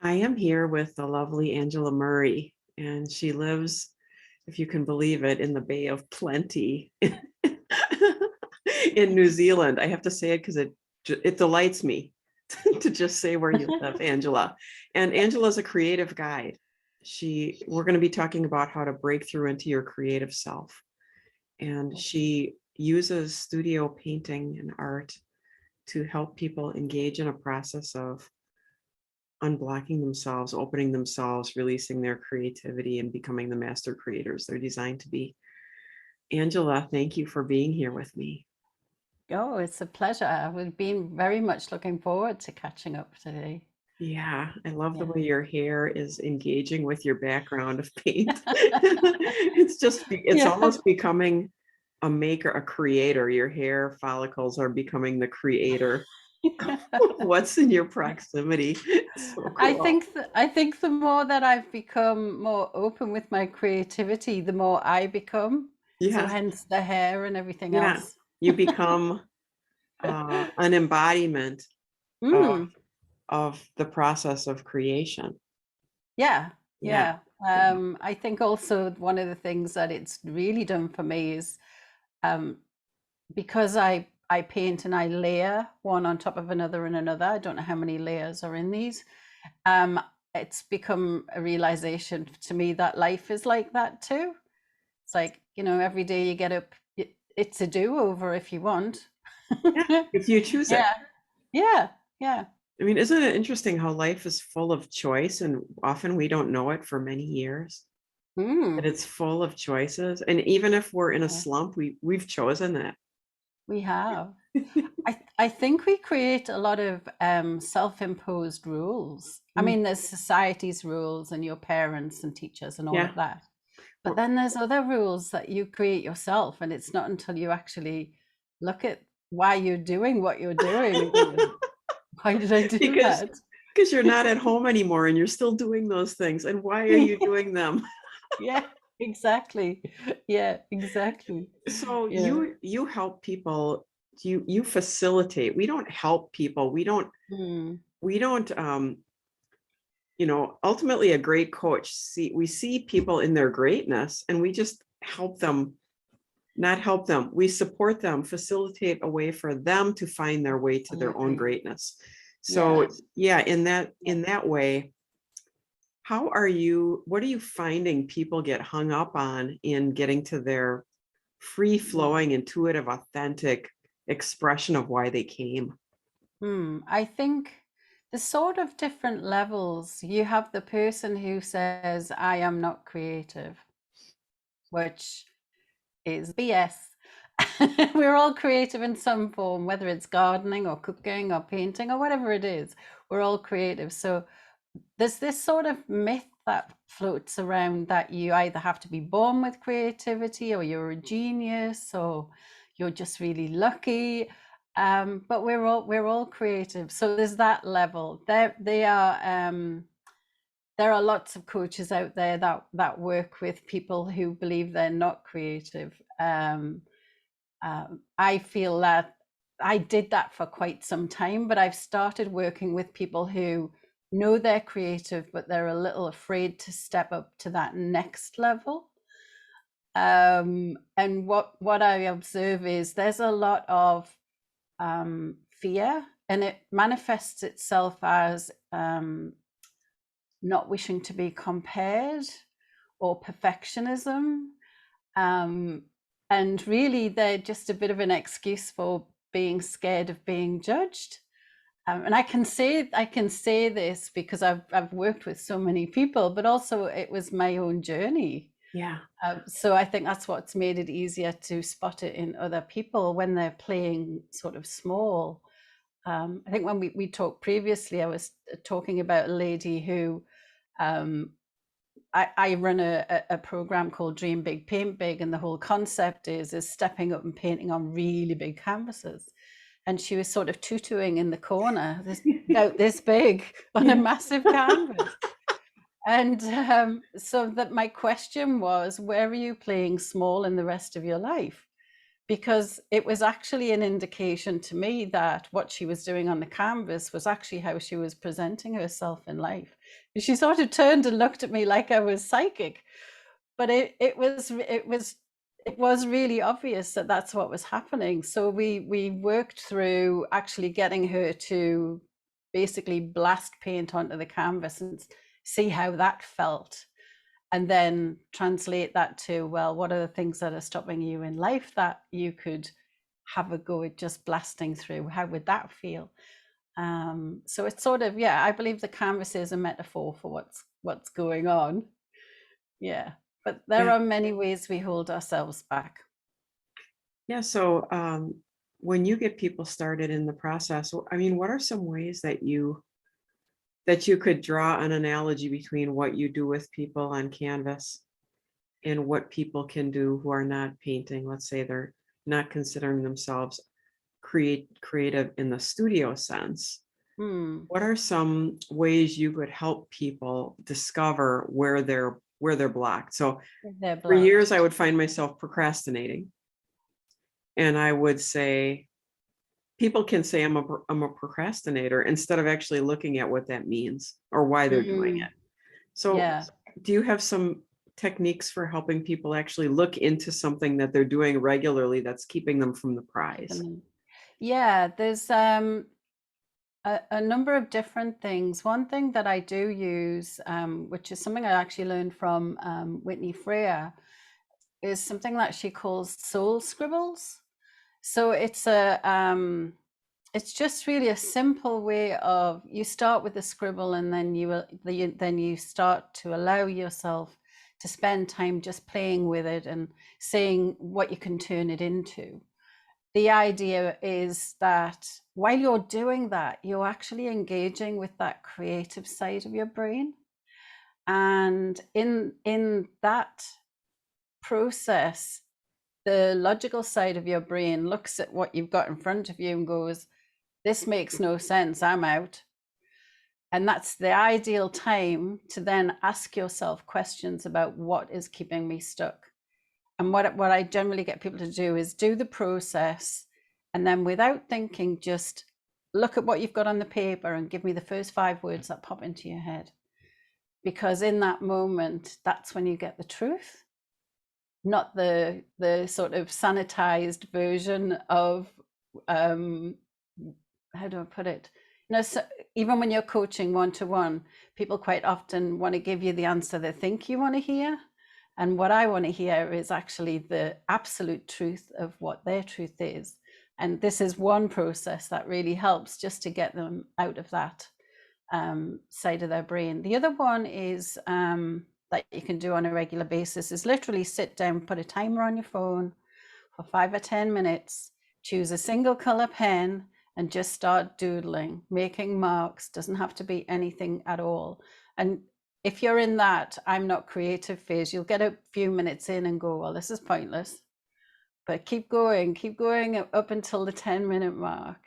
I am here with the lovely Angela Murray, and she lives, if you can believe it, in the Bay of Plenty in New Zealand. I have to say it because it delights me to just say where you live, Angela. And Angela's a creative guide. We're going to be talking about how to break through into your creative self. And she uses studio painting and art to help people engage in a process of unblocking themselves, opening themselves, releasing their creativity, and becoming the master creators they're designed to be. Angela, thank you for being here with me. Oh, it's a pleasure. We've been very much looking forward to catching up today. Yeah, I love the Yeah. way your hair is engaging with your background of paint. It's Yeah. almost becoming a maker, a creator. Your hair follicles are becoming the creator. What's in your proximity? It's so cool. I think the more that I've become more open with my creativity, the more I become. So Yes, hence the hair and everything yeah. else. You become an embodiment of Mm, the process of creation. yeah, Yeah. yeah. Yeah. I think also one of the things that it's really done for me is um, because I paint and I layer one on top of another and another. I don't know how many layers are in these. Um, it's become a realization to me that life is like that too. It's like, every day you get up, it's a do-over if you want. Yeah. If you choose it. Yeah, yeah, yeah. I mean, isn't it interesting how life is full of choice and often we don't know it for many years? That Mm, it's full of choices. And even if we're in a yeah, slump, we've chosen that. we have. I think we create a lot of self-imposed rules. I Mm, mean, there's society's rules and your parents and teachers and all yeah. of that. But Well, then there's other rules that you create yourself, and it's not until you actually look at why you're doing what you're doing and go, why did I do because that? because you're not at home anymore and you're still doing those things. And why are you doing them? Yeah, exactly. Yeah, exactly. So Yeah. you help people, you facilitate. We don't help people. Mm, We don't ultimately a great coach we see people in their greatness and we just help them, not help them. We support them, facilitate a way for them to find their way to their own absolutely. greatness. So Yes. yeah, Yeah. in that way, what are you finding people get hung up on in getting to their free flowing, intuitive, authentic expression of why they came? I think the sort of different levels, you have the person who says, I am not creative, which is BS. We're all creative in some form, whether it's gardening or cooking or painting or whatever it is. We're all creative. So there's this sort of myth that floats around that you either have to be born with creativity or you're a genius or you're just really lucky. But we're all creative. So there's that level. There are lots of coaches out there that work with people who believe they're not creative. I feel that I did that for quite some time, but I've started working with people who know they're creative, but they're a little afraid to step up to that next level. And what I observe is there's a lot of fear, and it manifests itself as not wishing to be compared or perfectionism. Um, and really, they're just a bit of an excuse for being scared of being judged. And I can say this because I've worked with so many people, but also it was my own journey. Yeah. So I think that's what's made it easier to spot it in other people when they're playing sort of small. I think when we talked previously, I was talking about a lady who um, I run a program called Dream Big, Paint Big, and the whole concept is stepping up and painting on really big canvases. And she was sort of tutuing in the corner, about this big on a Yeah. massive canvas. And so that my question was, where are you playing small in the rest of your life? because it was actually an indication to me that what she was doing on the canvas was actually how she was presenting herself in life. She sort of turned and looked at me like I was psychic, but it was really obvious that that's what was happening. So we worked through actually getting her to basically blast paint onto the canvas and see how that felt, and then translate that to, well, what are the things that are stopping you in life that you could have a go at just blasting through? How would that feel? So it's sort of, yeah, I believe the canvas is a metaphor for what's going on. Yeah, but there Yeah. are many ways we hold ourselves back. Yeah. So when you get people started in the process, I mean, what are some ways that you could draw an analogy between what you do with people on canvas and what people can do who are not painting? Let's say they're not considering themselves creative in the studio sense. Hmm. What are some ways you could help people discover where they're blocked? So They're for years blocked. I would find myself procrastinating, and I would say people can say I'm a procrastinator instead of actually looking at what that means or why they're doing Mm, it. So yeah. do you have some techniques for helping people actually look into something that they're doing regularly that's keeping them from the prize? Yeah, there's a number of different things. One thing that I do use, which is something I actually learned from Whitney Freer, is something that she calls soul scribbles. So it's just really a simple way of, you start with a scribble and then you start to allow yourself to spend time just playing with it and seeing what you can turn it into. The idea is that while you're doing that, you're actually engaging with that creative side of your brain. And in that process, the logical side of your brain looks at what you've got in front of you and goes, this makes no sense, I'm out. And that's the ideal time to then ask yourself questions about what is keeping me stuck. And what I generally get people to do is do the process, and then without thinking, just look at what you've got on the paper and give me the first 5 words that pop into your head. Because in that moment, that's when you get the truth, not the sort of sanitized version of how do I put it? So even when you're coaching one-to-one, people quite often want to give you the answer they think you want to hear. And what I want to hear is actually the absolute truth of what their truth is. And this is one process that really helps just to get them out of that side of their brain. The other one is that you can do on a regular basis is literally sit down, put a timer on your phone for 5 or 10 minutes, choose a single color pen and just start doodling, making marks. Doesn't have to be anything at all. And if you're in that I'm not creative phase, you'll get a few minutes in and go, well, this is pointless. But keep going up until the 10-minute mark,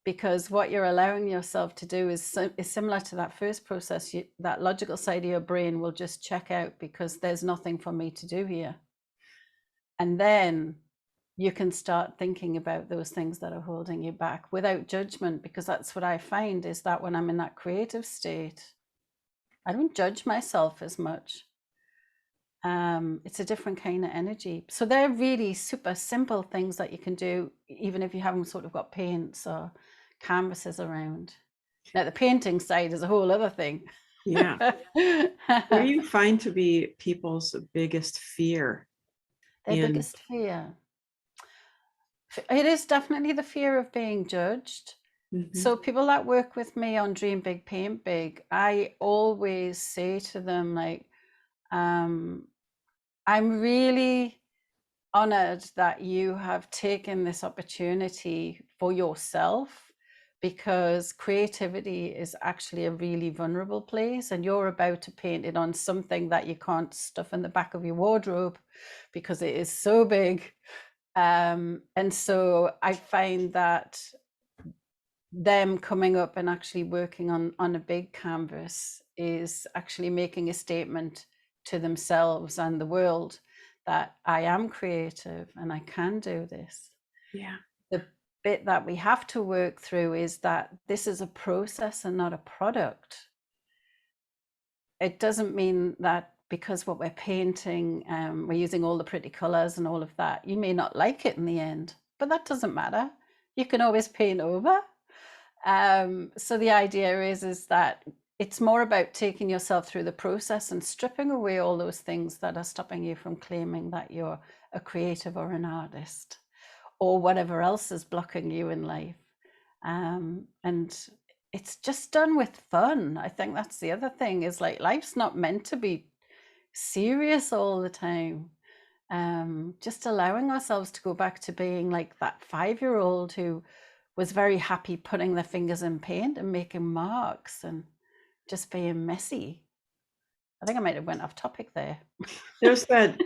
because what you're allowing yourself to do is similar to that first process. That logical side of your brain will just check out because there's nothing for me to do here. And then you can start thinking about those things that are holding you back without judgment, because that's what I find is that when I'm in that creative state, I don't judge myself as much. It's a different kind of energy. So they're really super simple things that you can do, even if you haven't sort of got paints or canvases around. Now, the painting side is a whole other thing. Yeah. What do you find to be people's biggest fear Their in? biggest fear. It is definitely the fear of being judged. Mhm. So people that work with me on Dream Big, Paint Big, I always say to them, like, I'm really honored that you have taken this opportunity for yourself, because creativity is actually a really vulnerable place, and you're about to paint it on something that you can't stuff in the back of your wardrobe because it is so big. And so I find that them coming up and actually working on a big canvas is actually making a statement to themselves and the world that I am creative and I can do this. Yeah. The bit that we have to work through is that this is a process and not a product. It doesn't mean that because what we're painting, we're using all the pretty colors and all of that, you may not like it in the end, but that doesn't matter. You can always paint over. So the idea is that it's more about taking yourself through the process and stripping away all those things that are stopping you from claiming that you're a creative or an artist or whatever else is blocking you in life. And it's just done with fun. I think that's the other thing, is like life's not meant to be serious all the time. Just allowing ourselves to go back to being like that 5-year-old who was very happy putting their fingers in paint and making marks and just being messy. I think I might have went off topic there. There's that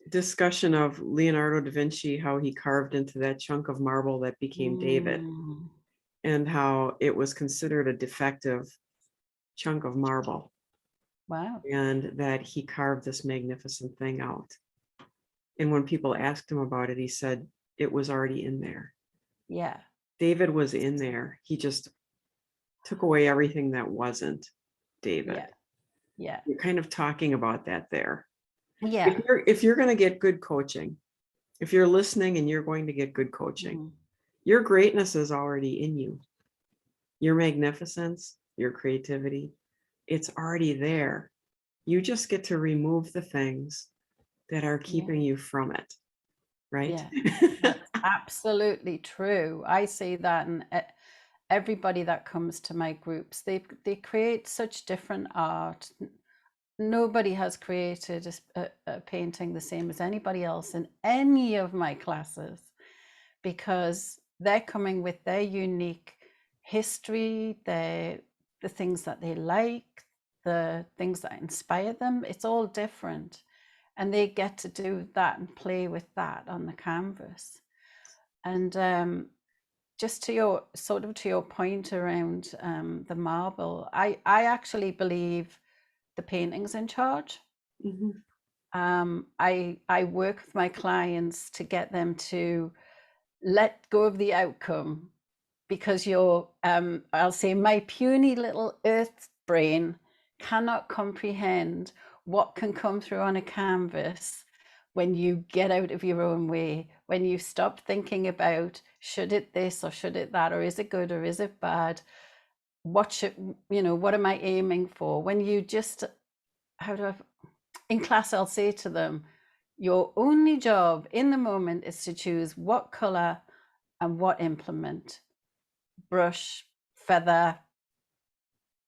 discussion of Leonardo da Vinci, how he carved into that chunk of marble that became David, Mm, and how it was considered a defective chunk of marble, wow. and that he carved this magnificent thing out. And when people asked him about it, he said it was already in there. Yeah. David was in there. He just took away everything that wasn't David. Yeah. Yeah. You're kind of talking about that there. Yeah. If you're going to get good coaching, if you're listening and you're going to get good coaching, Mm, your greatness is already in you. Your magnificence, your creativity, it's already there. You just get to remove the things that are yeah. keeping you from it, right? Yeah. That's absolutely true. I see that in everybody that comes to my groups. They create such different art. Nobody has created a painting the same as anybody else in any of my classes, because they're coming with their unique history, the things that they like, the things that inspire them. It's all different, and they get to do that and play with that on the canvas. And just to your point around the marble, I actually believe the painting's in charge. Mhm. I work with my clients to get them to let go of the outcome, because I'll say my puny little earth brain cannot comprehend what can come through on a canvas when you get out of your own way, when you stop thinking about should it this or should it that, or is it good or is it bad, what am I aiming for, when you just, in class I'll say to them, your only job in the moment is to choose what color and what implement, brush, feather,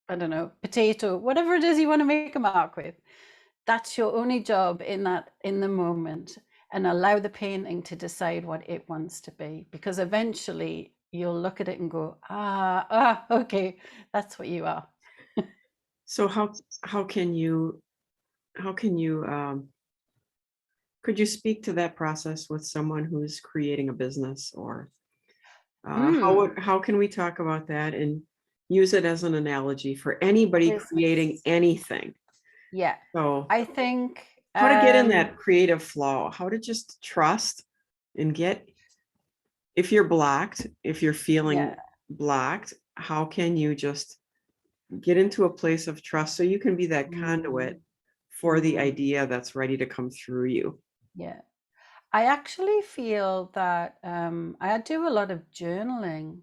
I don't know, potato, whatever it is you want to make a mark with. That's your only job in the moment, and allow the painting to decide what it wants to be, because eventually you'll look at it and go, okay, that's what you are. So how can you could you speak to that process with someone who's creating a business, or how can we talk about that and use it as an analogy for anybody creating Business. anything? Yeah. So I think how to get in that creative flow, how to just trust and get, if you're blocked, if you're feeling yeah. blocked, how can you just get into a place of trust so you can be that conduit Mm, for the mm, idea that's ready to come through you? yeah. I actually feel that I do a lot of journaling,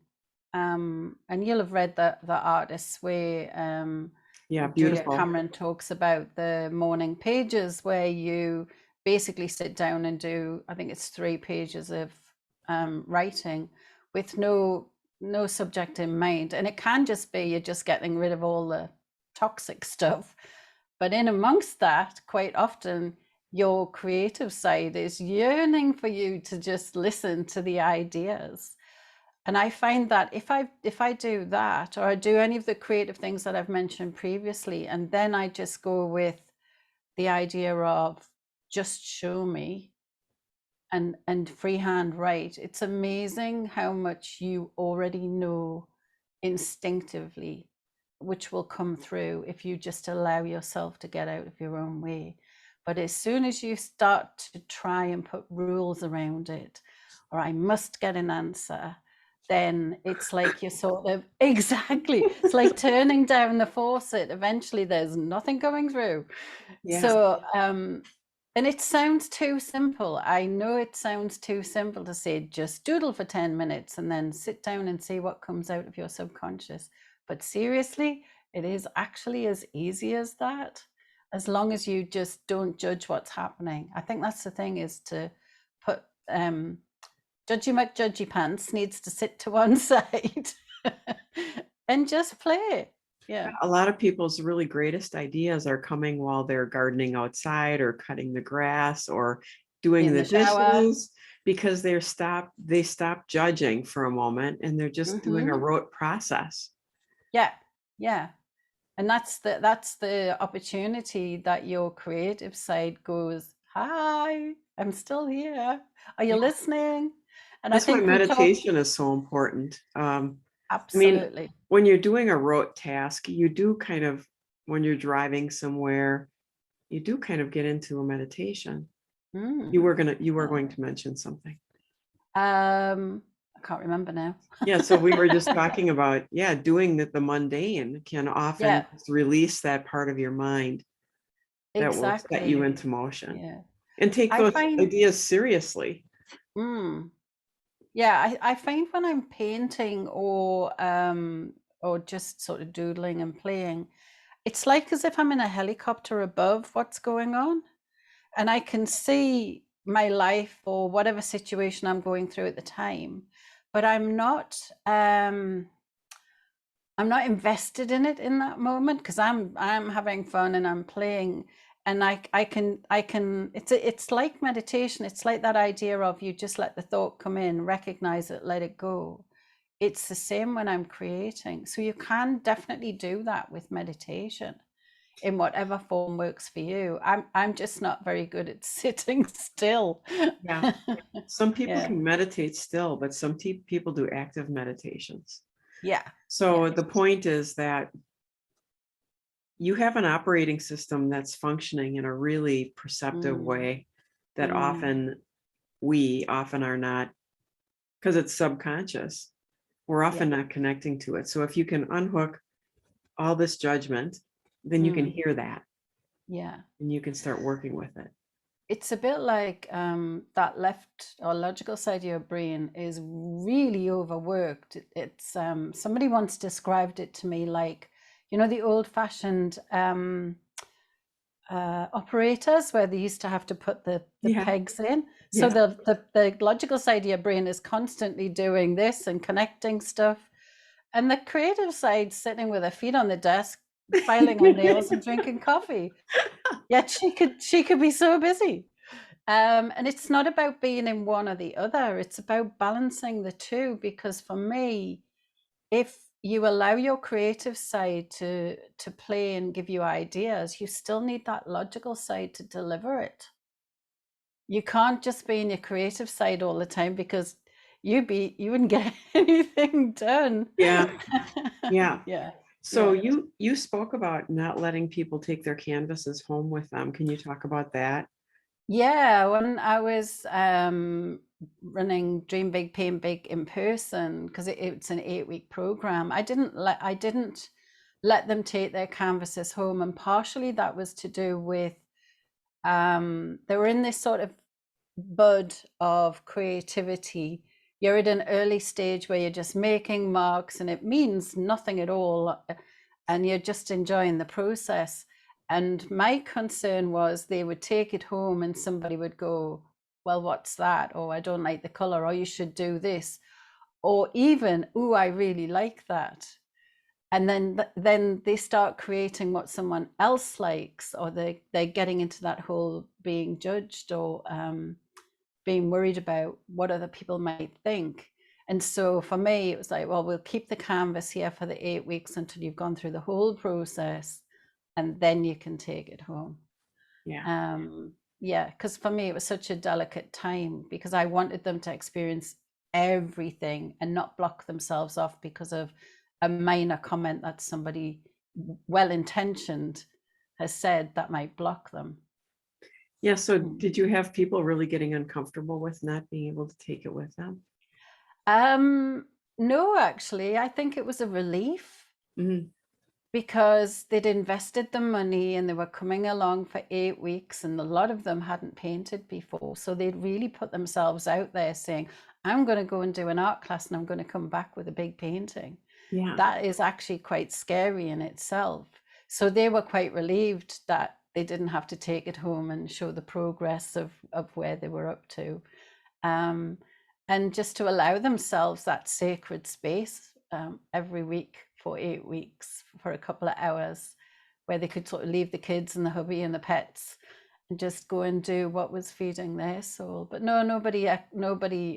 and you'll have read the Artist's Way. Yeah, Julia beautiful. Cameron talks about the morning pages, where you basically sit down and do, I think it's 3 pages of writing with no subject in mind, and it can just be you're just getting rid of all the toxic stuff. But in amongst that, quite often your creative side is yearning for you to just listen to the ideas. And I find that if I do that, or I do any of the creative things that I've mentioned previously, and then I just go with the idea of just show me and freehand write, it's amazing how much you already know instinctively, which will come through if you just allow yourself to get out of your own way. But as soon as you start to try and put rules around it, or I must get an answer, then it's like you're sort of exactly, it's like turning down the faucet. Eventually there's nothing going through. Yeah. So and it sounds too simple. I know it sounds too simple to say just doodle for 10 minutes and then sit down and see what comes out of your subconscious. But seriously, it is actually as easy as that, as long as you just don't judge what's happening. I think that's the thing, is to put Judgy McJudgy Pants needs to sit to one side and just play. Yeah. A lot of people's really greatest ideas are coming while they're gardening outside or cutting the grass or doing In the the shower. dishes, because they stop judging for a moment and they're just doing a rote process. Yeah. Yeah. And that's the opportunity that your creative side goes, hi, I'm still here. Are you Yeah. listening? And I That's why think we talk meditation is so important. I mean, absolutely. when you're doing a rote task, you do kind of, when you're driving somewhere, you do kind of get into a meditation. You were going to mention something. I can't remember now. Yeah, so we were just talking about, doing the mundane can often Yeah, just release that part of your mind that will set you exactly. into motion Yeah. and take I those find, ideas seriously. yeah, I find when I'm painting or just sort of doodling and playing, it's like as if I'm in a helicopter above what's going on, and I can see my life or whatever situation I'm going through at the time, but I'm not invested in it in that moment, because I'm having fun and I'm playing, and I can it's like meditation. It's like that idea of you just let the thought come in, recognize it, let it go. It's the same when I'm creating. So you can definitely do that with meditation in whatever form works for you. I'm just not very good at sitting still. Yeah. Some people Yeah. can meditate still, but some people do active meditations. Yeah. So Yeah. the point is that you have an operating system that's functioning in a really perceptive Mm, way that mm, we often are not, because it's subconscious. We're yeah. often not connecting to it. So if you can unhook all this judgment, then you can Mm, hear that yeah. and you can start working with it. It's a bit like that left or logical side of your brain is really overworked. It's somebody once described it to me like, you know, the old-fashioned operators where they used to have to put the Yeah. pegs in. So Yeah. the logical side of your brain is constantly doing this and connecting stuff, and the creative side sitting with her feet on the desk, filing her nails and drinking coffee. Yet she could be so busy. And it's not about being in one or the other. It's about balancing the two. Because for me, if you allow your creative side to play and give you ideas, you still need that logical side to deliver it. You can't just be in your creative side all the time, because you wouldn't get anything done. Yeah. Yeah. Yeah. So Yeah. you spoke about not letting people take their canvases home with them. Can you talk about that? Yeah, when I was running Dream Big, Paint Big in person, because it's an 8-week program, I didn't let them take their canvases home, and partially that was to do with they were in this sort of bud of creativity. You're at an early stage where you're just making marks and it means nothing at all, and you're just enjoying the process. And my concern was they would take it home and somebody would go, well, what's that? Or I don't like the color, or you should do this. Or even, oh, I really like that. And then they start creating what someone else likes, or they're getting into that whole being judged, or being worried about what other people might think. And so for me, it was like, well, we'll keep the canvas here for the 8 weeks until you've gone through the whole process, and then you can take it home. Yeah. Yeah, because for me, it was such a delicate time, because I wanted them to experience everything and not block themselves off because of a minor comment that somebody well intentioned has said that might block them. Yeah. So Mm. did you have people really getting uncomfortable with not being able to take it with them? No, actually, I think it was a relief Mhm. because they'd invested the money and they were coming along for 8 weeks, and a lot of them hadn't painted before. So they'd really put themselves out there saying, I'm going to go and do an art class and I'm going to come back with a big painting. Yeah. That is actually quite scary in itself. So they were quite relieved that they didn't have to take it home and show the progress of where they were up to. Um, and just to allow themselves that sacred space every week for 8 weeks for a couple of hours where they could sort of leave the kids and the hubby and the pets and just go and do what was feeding their soul. But no, nobody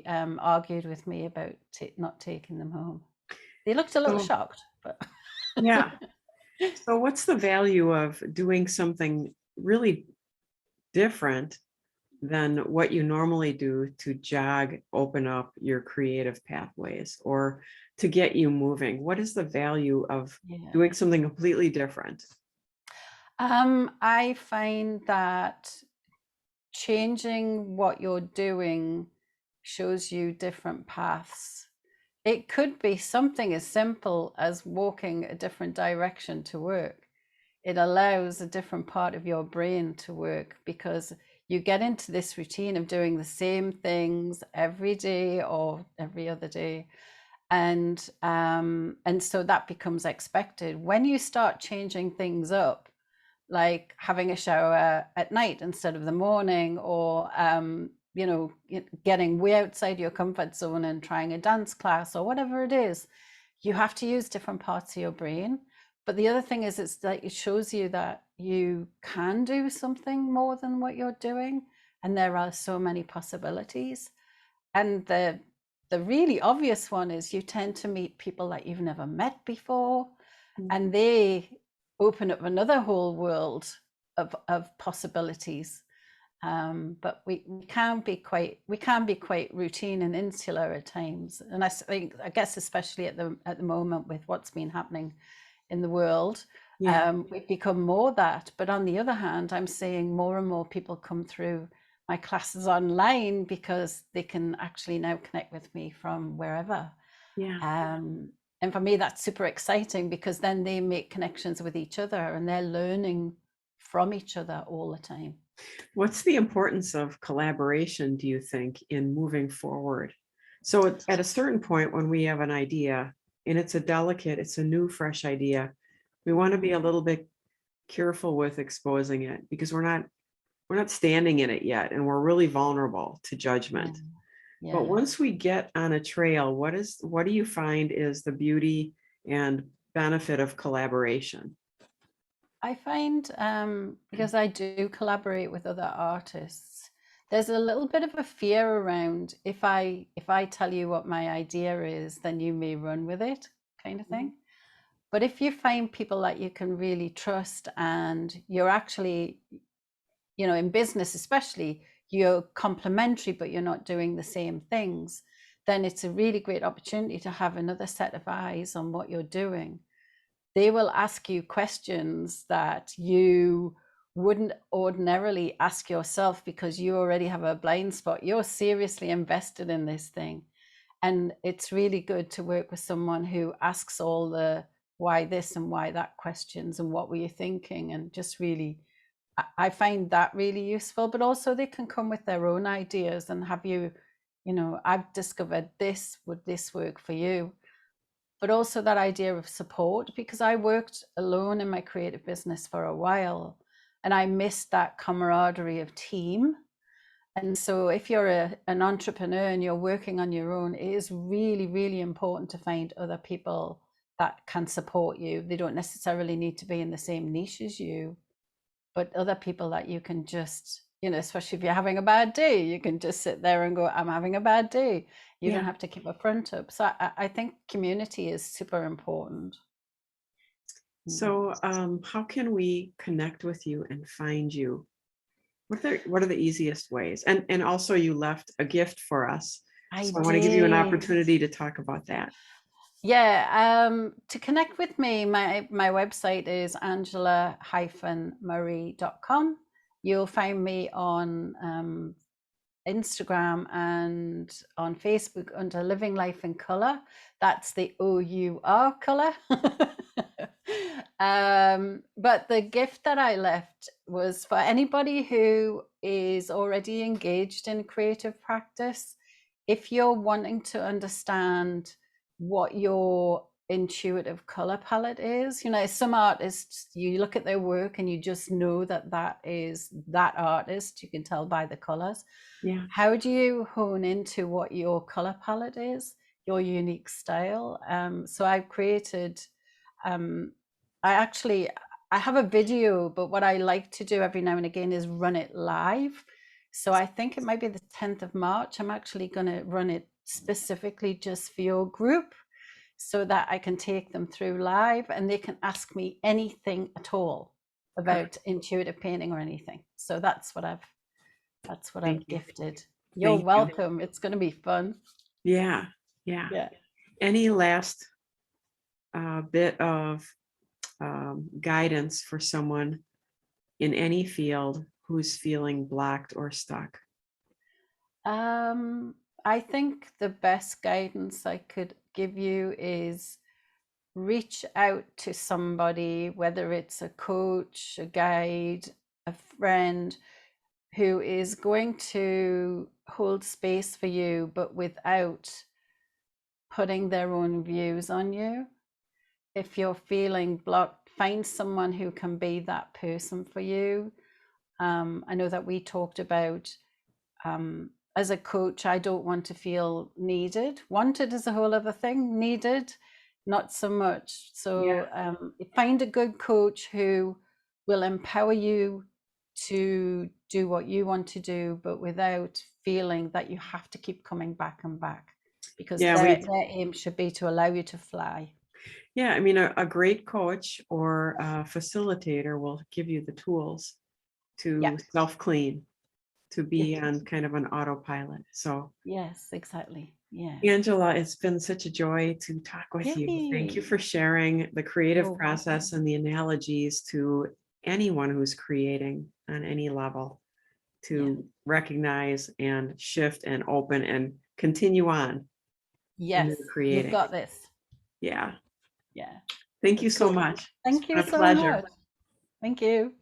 argued with me about not taking them home. They looked a little So, shocked, but yeah. So what's the value of doing something really different than what you normally do to open up your creative pathways or to get you moving? What is the value of yeah. doing something completely different? I find that changing what you're doing shows you different paths. It could be something as simple as walking a different direction to work. It allows a different part of your brain to work because you get into this routine of doing the same things every day or every other day. And so that becomes expected. When you start changing things up, like having a shower at night instead of the morning, or getting way outside your comfort zone and trying a dance class or whatever it is, you have to use different parts of your brain. But the other thing is, it's that it shows you that you can do something more than what you're doing, and there are so many possibilities. And the really obvious one is you tend to meet people that you've never met before, and they open up another whole world of possibilities. But we can be quite routine and insular at times, and I guess especially at the moment with what's been happening in the world, Yeah. we've become more that. But on the other hand, I'm seeing more and more people come through my classes online because they can actually now connect with me from wherever. Yeah. And for me, that's super exciting because then they make connections with each other and they're learning from each other all the time. What's the importance of collaboration, do you think, in moving forward? So at a certain point when we have an idea and it's a new, fresh idea, we want to be a little bit careful with exposing it because we're not standing in it yet and we're really vulnerable to Yeah. judgment. But Yeah. once we get on a trail, what do you find is the beauty and benefit of collaboration? I find because I do collaborate with other artists, there's a little bit of a fear around if I tell you what my idea is, then you may run with it, kind of thing. But if you find people that you can really trust and you're actually, in business especially, you're complementary, but you're not doing the same things, then it's a really great opportunity to have another set of eyes on what you're doing. They will ask you questions that you wouldn't ordinarily ask yourself because you already have a blind spot. You're seriously invested in this thing. And it's really good to work with someone who asks all the why this and why that questions and what were you thinking, and just really, I find that really useful. But also they can come with their own ideas and have you, I've discovered this, would this work for you? But also that idea of support, because I worked alone in my creative business for a while and I missed that camaraderie of team. And so if you're an entrepreneur and you're working on your own, it is really, really important to find other people that can support you. They don't necessarily need to be in the same niche as you, but other people that you can just, especially if you're having a bad day, you can just sit there and go, I'm having a bad day. You don't Yeah. have to keep a front up. So I think community is super important. So, how can we connect with you and find you? What are the easiest ways? And also you left a gift for us. I So I want to give you an did. opportunity to talk about that. Yeah, to connect with me, my website is angela-murray.com, You'll find me on Instagram and on Facebook under Living Life in Color. That's the OUR color. But the gift that I left was for anybody who is already engaged in creative practice. If you're wanting to understand what your intuitive color palette is, you know, some artists, you look at their work and you just know that that is that artist. You can tell by the colors. Yeah. How do you hone into what your color palette is, your unique style? So I've created, I have a video, but what I like to do every now and again is run it live. So I think it might be the 10th of March. I'm actually going to run it specifically just for your group so that I can take them through live and they can ask me anything at all about intuitive painting or anything. So that's what I've Thank you. gifted. You're Thank you. welcome. It's going to be fun. Yeah. Any last bit of guidance for someone in any field who's feeling blocked or stuck? I think the best guidance I could give you is reach out to somebody, whether it's a coach, a guide, a friend, who is going to hold space for you, but without putting their own views on you. If you're feeling blocked, find someone who can be that person for you. I know that we talked about, as a coach, I don't want to feel needed. Wanted is a whole other thing. Needed, not so much. So find a good coach who will empower you to do what you want to do, but without feeling that you have to keep coming back and back, because their aim should be to allow you to fly. Yeah, I mean, a great coach or a facilitator will give you the tools to self-clean, to be on kind of an autopilot. So yes, exactly. Yeah. Angela, it's been such a joy to talk with you. Thank you for sharing the creative process and the analogies to anyone who's creating on any level, to recognize and shift and open and continue on. Yes, creating. you've got this. Yeah. Yeah. Thank you so much. Thank you a so pleasure. much. Thank you.